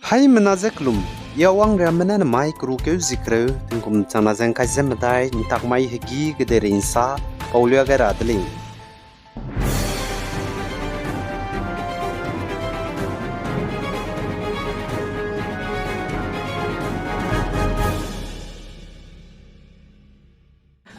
Hai menazaklum, yawang ramana na mai kru ke zikre, tingkum tanazan kazemadai, nitak mai hegi gederinsa, Paulia garadling.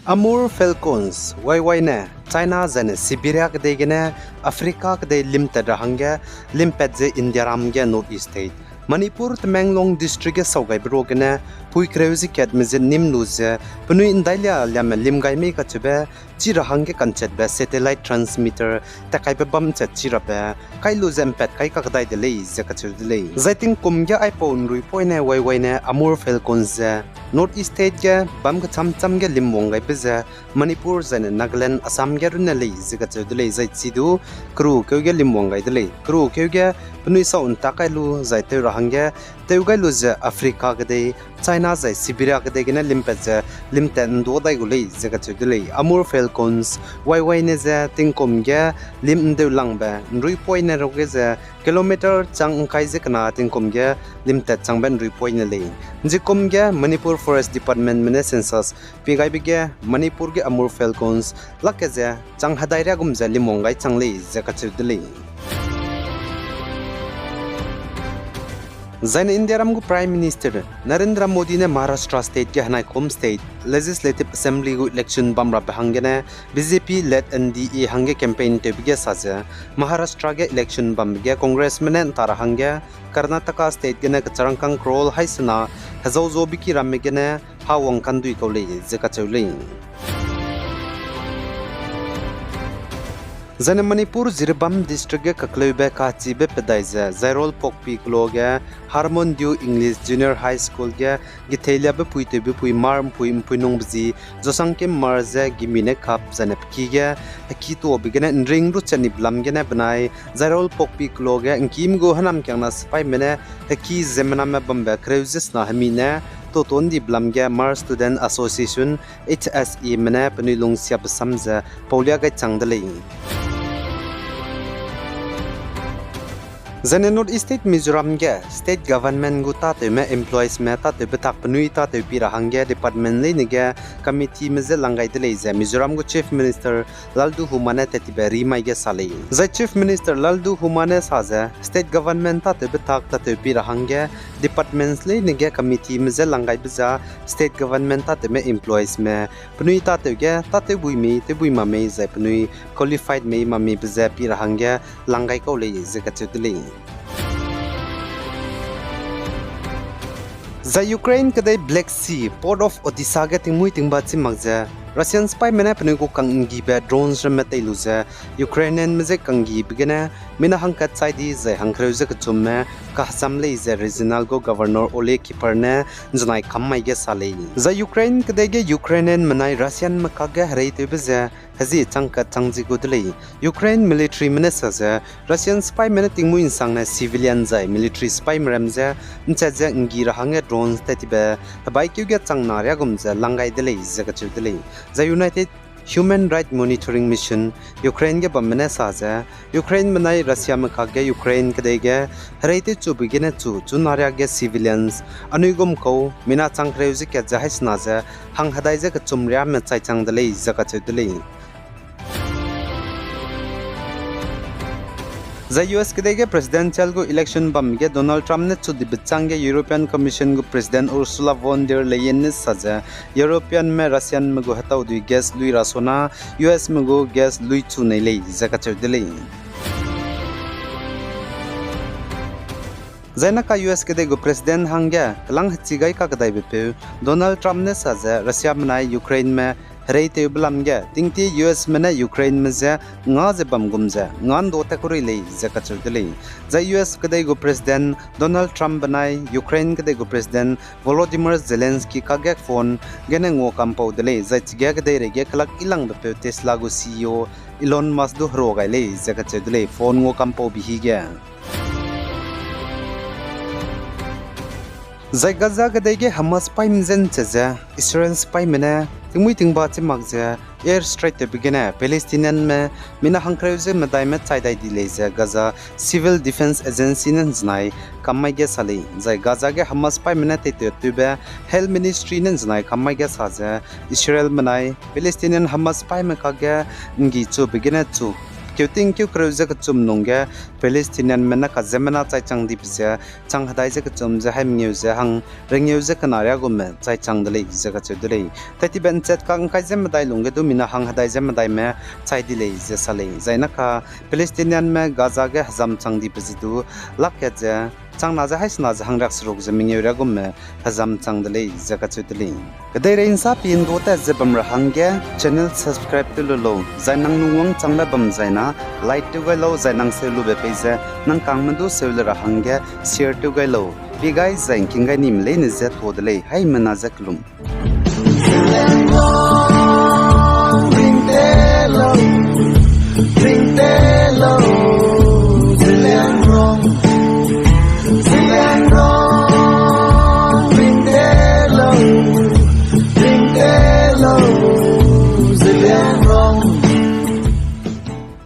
Amur Falcons, why na, China zane Siberia kadegene, Africa kade limted rahanga, limpedze India ramge North East State. Manipur Temenglong district saugai brogene, pui kreuzi ket mizin nim luze, penui indalia liam limgai me kachube, chirahange kanchet be satellite transmitter, takai be bam chet chirabe, kai luze pet kai kakadai delay zakachur delay. Zaiting kumya iPhone rui poine wai ne Amur Falcons North East State ge bam ka cham ge limwongai beze, Manipur zane Nagaland Assam ge runelay zakachur delay zaitsidu, kru keuge limwongai delay, kru keuge penui sa untakai lu zaite rahangge, teugai luze Africa gede, China zai Siberia gede gena limpeze, limten dodai gulay zakachur delay. Amur Falcons, wai ne ze tingkom ge lim ndeu langbe, nrui poine roge ze kilometer chang kai ze kana tingkom ge limtet changben nrui poine le. Jikom ge Manipur Forest Department mene census pigai bige Manipur ge Amur Falcons lakke ze chang hadaira gumze limongai changle zakachur delay. Zain India ramgu Prime Minister Narendra Modi ne Maharashtra State ke hanai home state Legislative Assembly gu election bamra bahangene BJP led NDA hange campaign te bige saje Maharashtra ge election bamge congressman tara hange Karnataka State ge ne charangkang krol haisna hazozo biki ramme ge ne hawang kandui kole zakachule Zane Manipur Zirbam district kaklube kachi be pedaize Zairol Pokpi kloge Harmon Dew English Junior High School ge gitelia be pui marm pui nong bzi josangke marze gimine kap zane pkige kito bigene ring ru chani blam gene banai Zairol Pokpi kloge ngkim go hanam kyangna spai mene ki zemna me bambe kreuses na hamine Toton di blamge Mar Student Association HSE mene penilung siap samze Paulia ga changdale Zane North East State Mizoram ge state government gu ta te me employees me ta te betak penui ta te pira hange department le nige committee me ze langai de le ze Mizoram gu chief minister Laldu Humane te tibe rimai ge sale ze chief minister Laldu Humane sa ze state government ta te betak ta te pira hange departments le nige committee me ze langai biza state government ta te me employees me penui ta te ge ta te bui ma me ze penui qualified me ma me biza pira hange langai ko le ze ka chudle The Ukraine kadai Black Sea port of Odessa ge tingmui tingba chimagja Russian spy mena penu ko kangi be drones remete luze Ukrainian meze kangi bigena mina hangkat saidi ze hangkreuze kchumme ka samle ze regional go governor Ole Kiparne janai khammai ge sale the Ukraine kadai ge Ukrainian manai Russian makage hareite beze hazi changka changji gudle Ukraine military minister ze Russian spy mena tingmu insang na civilian zai military spy mramze nchaje ngi rahange drones tetibe bai kyuge changna rya gumze langai dele zagachu dele The United Human Rights Monitoring Mission Ukraine ge bamne saza Ukraine manai Russia makage Ukraine kadege hareite chu bigene chu chunarya ge civilians anuigom ko mina changkreuzi ke jahis naza hang hadai je ka chumrya me chai changdale zaka chudle The US kadege presidential go election bamge Donald Trump ne chudi bichange European Commission go President Ursula von der Leyen ne saja European me Russian me go hataw du gas lui rasona US me go gas lui chu nei le zaka chudle Zaina ka US kede go president hangya lang chigai ka kadai bepe Donald Trump ne saja Russia manai Ukraine me Reite blamge tingti US mena Ukraine meze nga je bamgumze ngan do ta kuri le zakachur dele za US kadai go president Donald Trump banai Ukraine kadai go president Volodymyr Zelensky ka ge phone gene ngo kampo dele za chige kadai rege klak ilang be Tesla go CEO Elon Musk do hro gai le zakachur dele phone ngo kampo bi hi ge Zai Gaza kadai ge Hamas spy mzen cheze Israel spy mena Tingmui tingba chimagze air strike te begina Palestinian me mina hankreuze medai me chaidai dileze Gaza Civil Defense Agency nan znai kammai ge sali jai Gaza ge Hamas pai mina te tube Health Ministry nan znai kammai ge saje Israel manai Palestinian Hamas pai me ka ge ngi chu begina chu Kyuting kyu kreuze ka chum nongge Palestinian mena ka zemena chai chang di pse chang hadai je ka chum je haim ngeuze hang rengyeuze ka narya gumme chai chang dele je ka chudre tati ben chat ka kai zem dai longge du mina hang hadai zem dai me chai dile je sale zaina ka Palestinian me Gaza ge hazam chang di pse du lakya je chang na ja hais na ja hang rak srok je mingeura gumme hazam chang dele je ka chudle kadai rein sa pin do ta je bam ra hangge channel subscribe to lo zainang nuwang chang la bam zaina like to go low zainang se lu be page nang kang mandu se lu ra hangge share to go low bi guys zain king ga nim le ne ze thodle hai mana zaklum